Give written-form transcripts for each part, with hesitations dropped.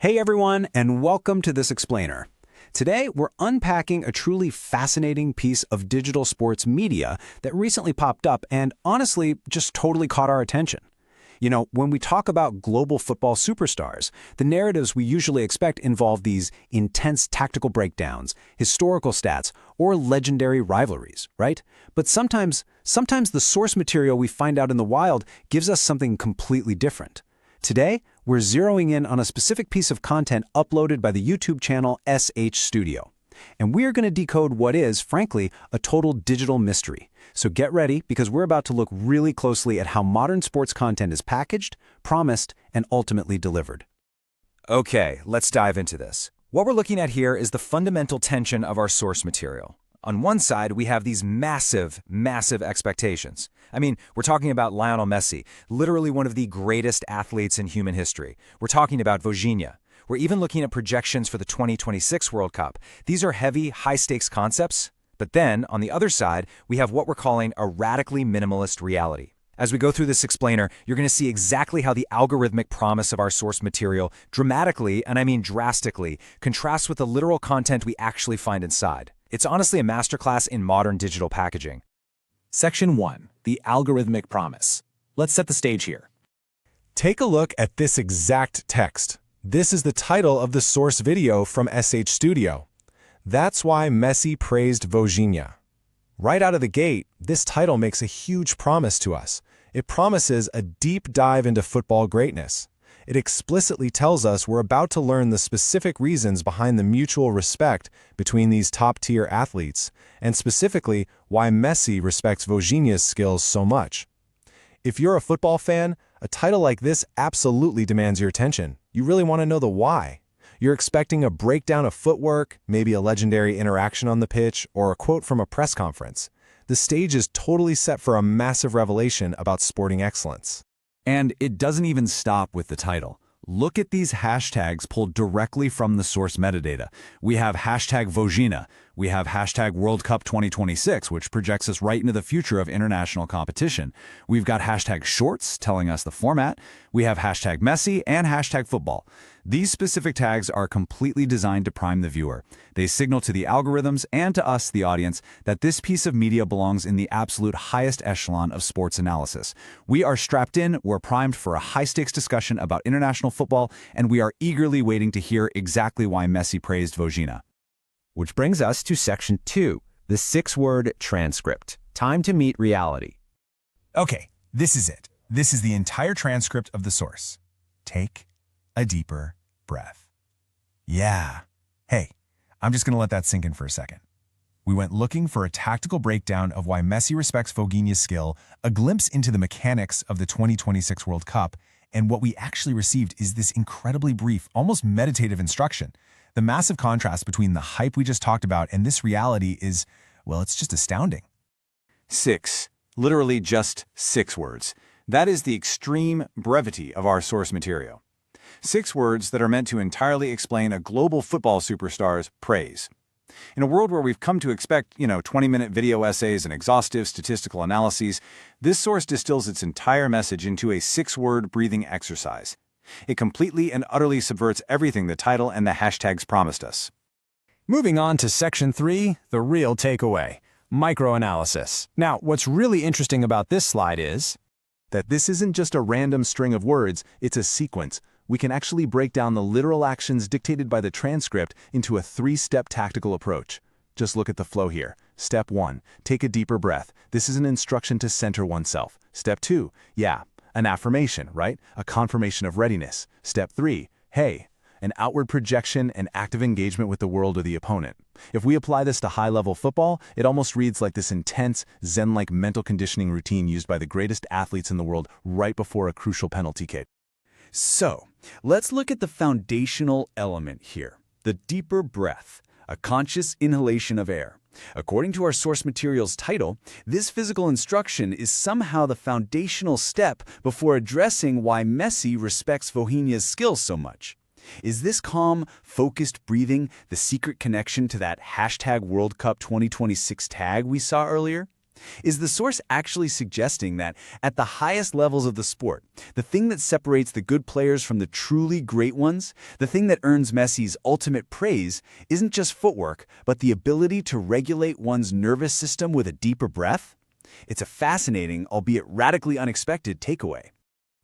Hey everyone, and welcome to This Explainer. Today, we're unpacking a truly fascinating piece of digital sports media that recently popped up and honestly just totally caught our attention. You know, when we talk about global football superstars, the narratives we usually expect involve these intense tactical breakdowns, historical stats, or legendary rivalries, right? But sometimes the source material we find out in the wild gives us something completely different. Today, we're zeroing in on a specific piece of content uploaded by the YouTube channel SH Studio. And we're going to decode what is, frankly, a total digital mystery. So get ready, because we're about to look really closely at how modern sports content is packaged, promised, and ultimately delivered. Okay, let's dive into this. What we're looking at here is the fundamental tension of our source material. On one side, we have these massive expectations. I mean, we're talking about Lionel Messi, literally one of the greatest athletes in human history. We're talking about Vojinha. We're even looking at projections for the 2026 World Cup. These are heavy, high-stakes concepts. But then, on the other side, we have what we're calling a radically minimalist reality. As we go through this explainer, you're going to see exactly how the algorithmic promise of our source material dramatically, and I mean drastically, contrasts with the literal content we actually find inside. It's honestly a masterclass in modern digital packaging. Section 1. The algorithmic promise. Let's set the stage here. Take a look at this exact text. This is the title of the source video from SH Studio. That's why Messi praised Vojinha. Right out of the gate, this title makes a huge promise to us. It promises a deep dive into football greatness. It explicitly tells us we're about to learn the specific reasons behind the mutual respect between these top-tier athletes, and specifically why Messi respects Vojinha's skills so much. If you're a football fan, a title like this absolutely demands your attention. You really want to know the why. You're expecting a breakdown of footwork, maybe a legendary interaction on the pitch, or a quote from a press conference. The stage is totally set for a massive revelation about sporting excellence. And it doesn't even stop with the title. Look at these hashtags pulled directly from the source metadata. We have hashtag Vojinha. We have hashtag World Cup 2026, which projects us right into the future of international competition. We've got hashtag Shorts telling us the format. We have hashtag Messi and hashtag Football. These specific tags are completely designed to prime the viewer. They signal to the algorithms and to us, the audience, that this piece of media belongs in the absolute highest echelon of sports analysis. We are strapped in, we're primed for a high-stakes discussion about international football, and we are eagerly waiting to hear exactly why Messi praised Vojinha. Which brings us to Section 2, the 6-word transcript. Time to meet reality. Okay, this is it. This is the entire transcript of the source. Take a deeper breath. Yeah. Hey, I'm just going to let that sink in for a second. We went looking for a tactical breakdown of why Messi respects Vojinha's skill, a glimpse into the mechanics of the 2026 World Cup, and what we actually received is this incredibly brief, almost meditative instruction. The massive contrast between the hype we just talked about and this reality is, well, it's just astounding. 6. Literally just 6 words. That is the extreme brevity of our source material. 6 words that are meant to entirely explain a global football superstar's praise. In a world where we've come to expect, 20-minute video essays and exhaustive statistical analyses, this source distills its entire message into a 6-word breathing exercise. It completely and utterly subverts everything the title and the hashtags promised us. Moving on to Section 3, the real takeaway, microanalysis. Now, what's really interesting about this slide is That this isn't just a random string of words, it's a sequence. We can actually break down the literal actions dictated by the transcript into a 3-step tactical approach. Just look at the flow here. Step 1, take a deeper breath. This is an instruction to center oneself. Step 2, an affirmation, right? A confirmation of readiness. Step 3, hey, an outward projection and active engagement with the world or the opponent. If we apply this to high-level football, it almost reads like this intense, zen-like mental conditioning routine used by the greatest athletes in the world right before a crucial penalty kick. So, let's look at the foundational element here, the deeper breath, a conscious inhalation of air. According to our source material's title, this physical instruction is somehow the foundational step before addressing why Messi respects Vojinha's skills so much. Is this calm, focused breathing the secret connection to that hashtag World Cup 2026 tag we saw earlier? Is the source actually suggesting that at the highest levels of the sport, the thing that separates the good players from the truly great ones, the thing that earns Messi's ultimate praise, isn't just footwork, but the ability to regulate one's nervous system with a deeper breath? It's a fascinating, albeit radically unexpected, takeaway.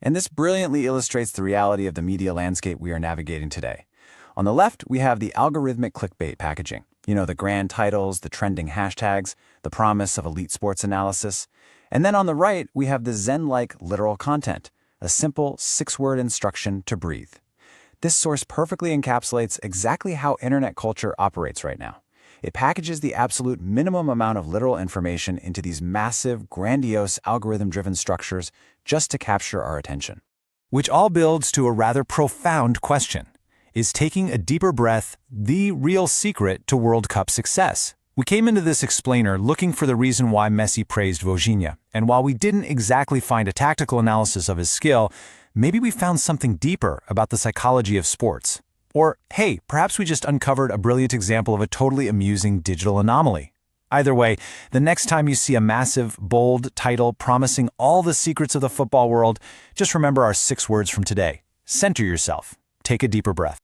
And this brilliantly illustrates the reality of the media landscape we are navigating today. On the left, we have the algorithmic clickbait packaging. You know, the grand titles, the trending hashtags, the promise of elite sports analysis. And then on the right, we have the Zen-like literal content, a simple 6-word instruction to breathe. This source perfectly encapsulates exactly how internet culture operates right now. It packages the absolute minimum amount of literal information into these massive, grandiose, algorithm-driven structures just to capture our attention. Which all builds to a rather profound question. Is taking a deeper breath the real secret to World Cup success? We came into this explainer looking for the reason why Messi praised Vojinha, and while we didn't exactly find a tactical analysis of his skill, maybe we found something deeper about the psychology of sports. Or, hey, perhaps we just uncovered a brilliant example of a totally amusing digital anomaly. Either way, the next time you see a massive, bold title promising all the secrets of the football world, just remember our 6 words from today. Center yourself. Take a deeper breath.